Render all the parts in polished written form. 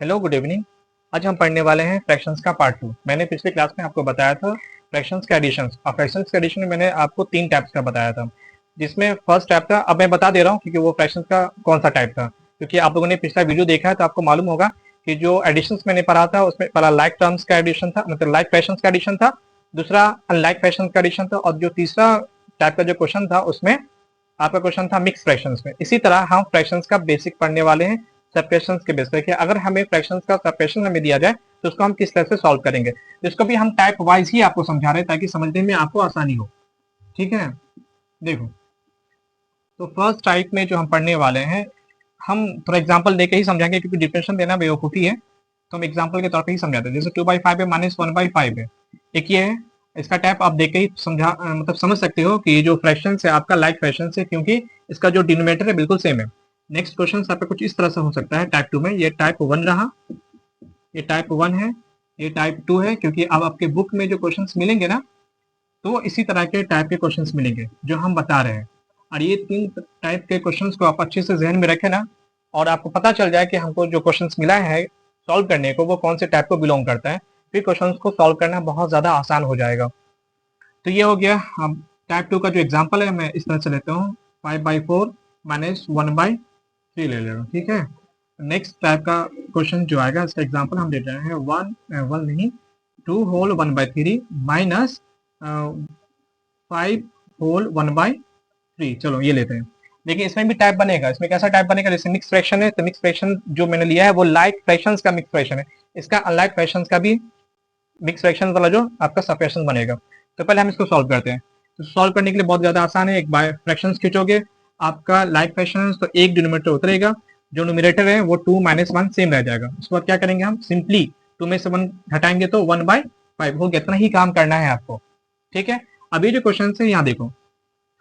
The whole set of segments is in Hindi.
Hello, good evening. आज हम पढ़ने वाले हैं फ्रैक्शंस का पार्ट 2। मैंने पिछले क्लास में आपको बताया था फ्रैक्शंस के एडिशंस, और फ्रैक्शंस के एडिशन में मैंने आपको 3 टाइप्स का बताया था, जिसमें फर्स्ट टाइप था, अब मैं बता दे रहा हूँ क्योंकि वो फ्रैक्शंस का कौन सा टाइप था, क्योंकि आप लोगों ने पिछला वीडियो देखा है तो आपको मालूम होगा कि जो एडिशंस मैंने पढ़ा था उसमें पहला लाइक टर्म्स का एडिशन था, मतलब लाइक फ्रैक्शंस का एडिशन था, दूसरा अनलाइक फ्रैक्शंस का एडिशन था, और जो तीसरा टाइप का जो क्वेश्चन था उसमें आपका क्वेश्चन था मिक्स फ्रैक्शंस में। इसी तरह हम फ्रैक्शंस का बेसिक पढ़ने वाले हैं सेपरेशंस के बेस पे कि अगर हमें फ्रैक्शंस का सेपरेशन हमें दिया जाए तो उसको हम किस तरह से सॉल्व करेंगे। तो इसको भी हम टाइप वाइज ही आपको समझा रहे हैं ताकि समझने में आपको आसानी हो। ठीक है, देखो, तो फर्स्ट टाइप में जो हम पढ़ने वाले हैं, हम थोड़ा एग्जाम्पल देके ही समझाएंगे क्योंकि डिफरेंशियल देना बेवकूफ़ी है, तो हम एग्जाम्पल के तौर पर ही समझाते हैं। जैसे 2/5 है माइनस 1/5 है, एक ये है। इसका टाइप आप देख के ही समझा मतलब समझ सकते हो कि ये जो फ्रैक्शन है आपका लाइक फ्रैक्शन है, क्योंकि इसका जो डिनोमिनेटर है बिल्कुल सेम है। नेक्स्ट क्वेश्चन आपका कुछ इस तरह से हो सकता है टाइप 2 में। ये टाइप 1 रहा, ये टाइप 1 है, ये टाइप 2 है, क्योंकि अब आपके बुक में जो क्वेश्चंस मिलेंगे ना तो इसी तरह के टाइप के क्वेश्चंस मिलेंगे जो हम बता रहे हैं। और ये 3 टाइप के क्वेश्चंस को आप अच्छे से जहन में रखें ना, और आपको पता चल जाए कि हमको जो क्वेश्चंस मिला है सॉल्व करने को वो कौन से टाइप को बिलोंग करता है, फिर क्वेश्चंस को सॉल्व करना बहुत ज़्यादा आसान हो जाएगा। तो ये हो गया। अब टाइप 2 का जो एग्जाम्पल है मैं इस तरह से लेता हूँ, 5/4 माइनस 1/3 ले रहा हूँ। ठीक है, नेक्स्ट टाइप का क्वेश्चन जो आएगा इसका एग्जाम्पल हम दे रहे हैं 1 नहीं 2 होल 1/3 माइनस 5 होल 1/3। चलो ये लेते हैं। देखिए इसमें भी टाइप बनेगा। इसमें कैसा टाइप बनेगा, जैसे मिक्स फ्रैक्शन है तो मिक्स फ्रैक्शन जो मैंने लिया है वो लाइक फ्रैक्शंस का मिक्स फ्रैक्शन है, इसका अनलाइक फ्रैक्शंस का भी मिक्स फ्रैक्शन वाला जो आपका सब्ट्रैक्शन बनेगा। तो पहले हम इसको सॉल्व करते हैं। तो सॉल्व करने के लिए बहुत ज्यादा आसान है, एक बाय फ्रैक्शंस खींचोगे आपका लाइक फ्रैक्शन तो एक डिनोमिनेटर उतरेगा, जो न्यूमरेटर है वो 2 - 1 सेम रह जाएगा। उसके बाद क्या करेंगे, हम सिंपली 2 में से 1 घटाएंगे तो 1/5 हो गया। इतना ही काम करना है आपको। ठीक है, अभी जो क्वेश्चन है यहाँ देखो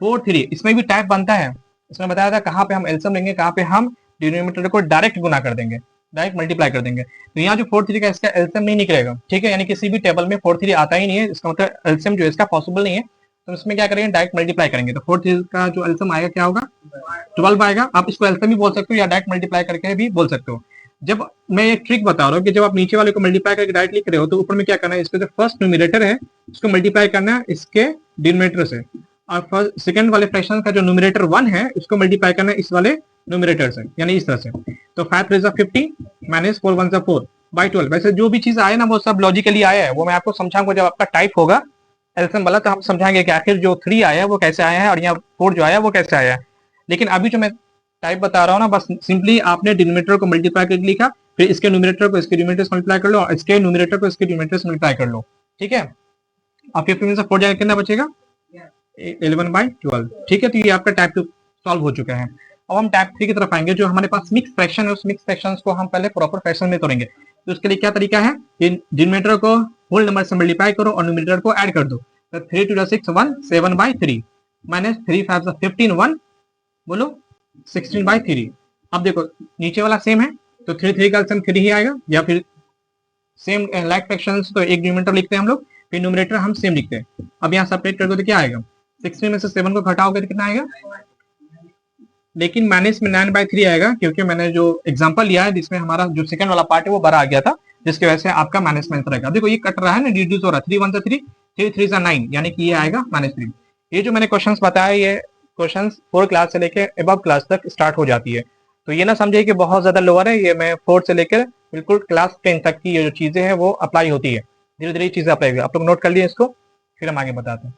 4/3, इसमें भी टाइप बनता है। इसमें बताया था कहाँ पे हम एलसीएम लेंगे, कहाँ पे हम डिनोमिनेटर को डायरेक्ट गुना कर देंगे, डायरेक्ट मल्टीप्लाई कर देंगे। तो यहाँ जो 4/3 का इसका एलसीएम नहीं निकलेगा। ठीक है, यानी किसी भी टेबल में 4/3 आता ही नहीं है, इसका मतलब एलसीएम जो है इसका पॉसिबल नहीं है। तो इसमें क्या करेंगे, डायरेक्ट मल्टीप्लाई करेंगे। तो 4/3 का जो एलसीएम आएगा क्या होगा, 12 आएगा। आप इसको एलसीएम भी बोल सकते हो या डायरेक्ट मल्टीप्लाई करके भी बोल सकते हो। जब मैं एक ट्रिक बता रहा हूँ कि जब आप नीचे वाले को मल्टीप्लाई करके डायरेक्ट लिख रहे हो तो ऊपर में क्या करना है, इसका जो फर्स्ट न्यूमरेटर है उसको मल्टीप्लाई करना है इसके डिनोमिनेटर से, और सेकंड वाले फ्रैक्शन का जो न्यूमरेटर 1 है उसको मल्टीप्लाई करना है इस वाले न्यूमरेटर से, यानी इस तरह से। तो 5 3 50 माइनस 4 1 4/12। वैसे जो भी चीज आए ना वो सब लॉजिकली आया है, वो मैं आपको समझाऊंगा जब आपका टाइप होगा एल्सियम वाला, तो हम समझाएंगे कि आखिर जो 3 आया है वो कैसे आया है और यहाँ 4 जो आया है वो कैसे आया है। लेकिन अभी जो मैं टाइप बता रहा हूँ ना, बस सिंपली आपने डिनोमिनेटर को मल्टीप्लाई करके लिखा, फिर इसके न्यूमरेटर को इसके डिनोमिनेटर से मल्टीप्लाई कर लो और इसके न्यूमरेटर को इसके डिनोमिनेटर से मल्टीप्लाई कर लो। ठीक है, अब 15 में से 4 जाएगा कितना बचेगा, 11/12। ठीक है, तो ये आपका टाइप 2 सॉल्व हो चुका है। अब हम टाइप 3 की तरफ आएंगे। जो हमारे पास मिक्स फ्रैक्शन है उस मिक्स फ्रैक्शन को हम पहले प्रॉपर फ्रैक्शन में तोड़ेंगे। तो उसके लिए क्या तरीका है, डिनोमिनेटर को होल नंबर से मल्टीप्लाई करो और न्यूमरेटर को ऐड कर दो। तो 3 2 6 1 7/3 माइनस 3 5 15 1 बोलो 16/3। अब देखो नीचे वाला सेम है तो 3 3 का एलसीएम 3 ही आएगा, या फिर सेम लाइक फ्रैक्शंस तो एक डिनोमिनेटर लिखते हैं हम लोग, फिर न्यूमरेटर हम सेम लिखते हैं। अब यहाँ सेपरेट कर दो तो क्या आएगा, 16 में से 7 को घटाओगे तो कितना आएगा, लेकिन माइनस में 9/3 आएगा, क्योंकि मैंने जो एग्जांपल लिया है जिसमें हमारा जो सेकंड वाला पार्ट है वो बड़ा आ गया था, जिसकी वजह से आपका माइनस में आंसर आएगा। देखो ये कट रहा है ना, रिड्यूस हो रहा है, 3 1 3 3 3 9, यानी कि ये आएगा -3। ये जो मैंने क्वेश्चंस बताया ये क्वेश्चंस 4 क्लास से लेकर अबव क्लास तक स्टार्ट हो जाती है। तो ये ना समझिए कि बहुत ज्यादा लोअर है, ये मैं 4 से लेकर बिल्कुल क्लास 10 तक की ये जो चीजें हैं वो अप्लाई होती है। धीरे धीरे चीजें अप्लाई होगी। आप लोग नोट कर लिए इसको, फिर हम आगे बताते हैं।